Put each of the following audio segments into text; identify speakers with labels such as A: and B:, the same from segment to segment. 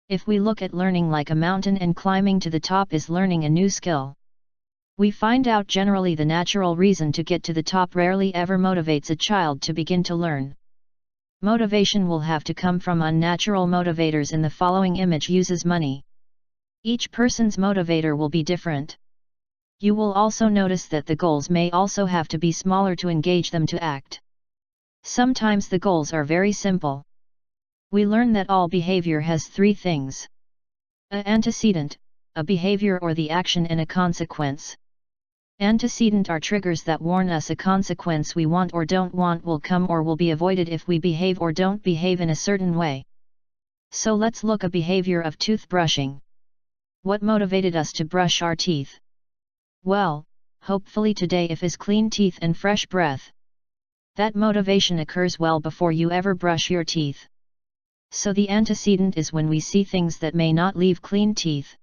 A: If we look at learning like a mountain and climbing to the top is learning a new skill, we find out generally the natural reason to get to the top rarely ever motivates a child to begin to learn. Motivation will have to come from unnatural motivators. In the following image uses money. Each person's motivator will be different. You will also notice that the goals may also have to be smaller to engage them to act. Sometimes the goals are very simple. We learn that all behavior has three things: an antecedent, a behavior or the action, and a consequence. Antecedent are triggers that warn us a consequence we want or don't want will come or will be avoided if we behave or don't behave in a certain way. So let's look at behavior of toothbrushing. What motivated us to brush our teeth? Well, hopefully today if is clean teeth and fresh breath. That motivation occurs well before you ever brush your teeth. So the antecedent is when we see things that may not leave clean teeth.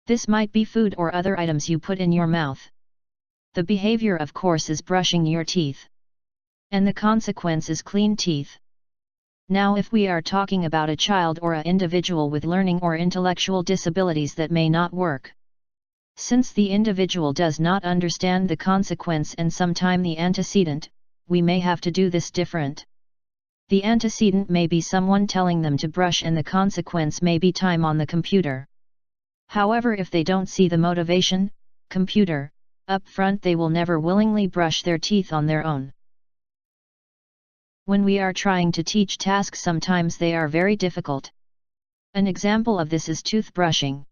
A: This might be food or other items you put in your mouth. The behavior of course is brushing your teeth. And the consequence is clean teeth. Now if we are talking about a child or an individual with learning or intellectual disabilities that may not work. Since the individual does not understand the consequence and sometime the antecedent, we may have to do this different. The antecedent may be someone telling them to brush and the consequence may be time on the computer. However, if they don't see the motivation, computer, up front, they will never willingly brush their teeth on their own. When we are trying to teach tasks, sometimes they are very difficult. An example of this is toothbrushing.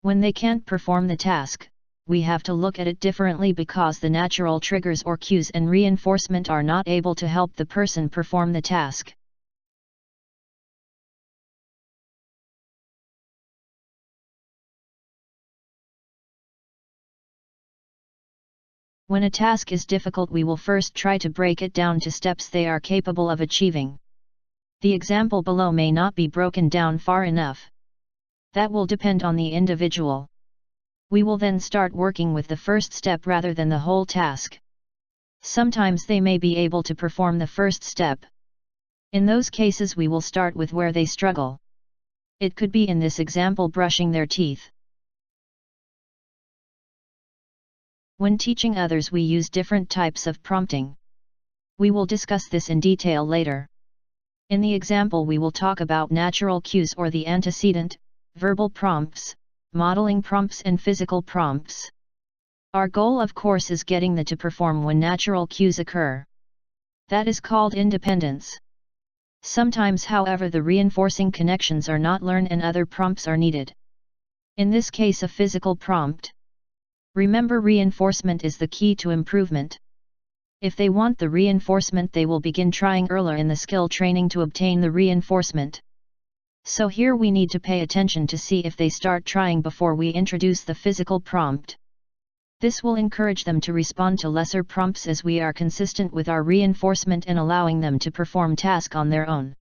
A: When they can't perform the task, we have to look at it differently because the natural triggers or cues and reinforcement are not able to help the person perform the task. When a task is difficult, we will first try to break it down to steps they are capable of achieving. The example below may not be broken down far enough. That will depend on the individual. We will then start working with the first step rather than the whole task. Sometimes they may be able to perform the first step. In those cases we will start with where they struggle. It could be in this example brushing their teeth. When teaching others we use different types of prompting. We will discuss this in detail later. In the example we will talk about natural cues or the antecedent, verbal prompts, modeling prompts and physical prompts. Our goal of course is getting the to perform when natural cues occur. That is called independence. Sometimes however the reinforcing connections are not learned and other prompts are needed. In this case a physical prompt. Remember, reinforcement is the key to improvement. If they want the reinforcement they will begin trying earlier in the skill training to obtain the reinforcement. So here we need to pay attention to see if they start trying before we introduce the physical prompt. This will encourage them to respond to lesser prompts as we are consistent with our reinforcement and allowing them to perform task on their own.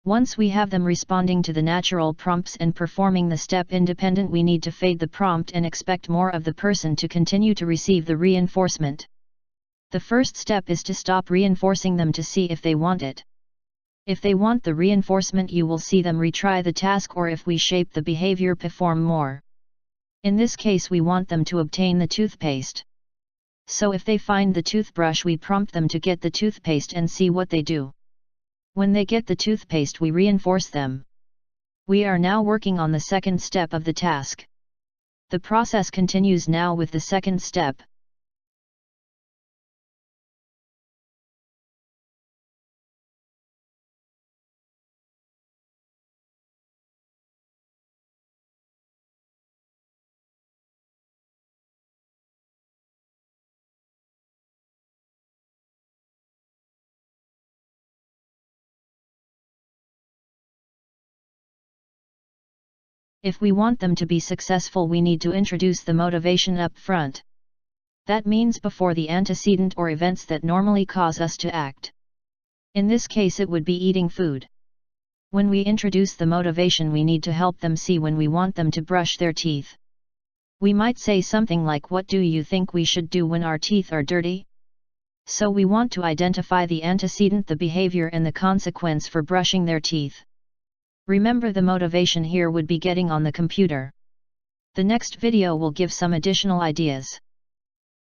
A: Once we have them responding to the natural prompts and performing the step independent, we need to fade the prompt and expect more of the person to continue to receive the reinforcement. The first step is to stop reinforcing them to see if they want it. If they want the reinforcement you will see them retry the task, or if we shape the behavior, perform more. In this case we want them to obtain the toothpaste. So if they find the toothbrush we prompt them to get the toothpaste and see what they do. When they get the toothpaste we reinforce them. We are now working on the second step of the task. The process continues now with the second step. If we want them to be successful, we need to introduce the motivation up front. That means before the antecedent or events that normally cause us to act. In this case, it would be eating food. When we introduce the motivation, we need to help them see when we want them to brush their teeth. We might say something like, "What do you think we should do when our teeth are dirty?" So we want to identify the antecedent, the behavior, and the consequence for brushing their teeth. Remember, the motivation here would be getting on the computer. The next video will give some additional ideas.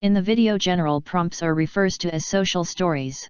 A: In the video, general prompts are refers to as social stories.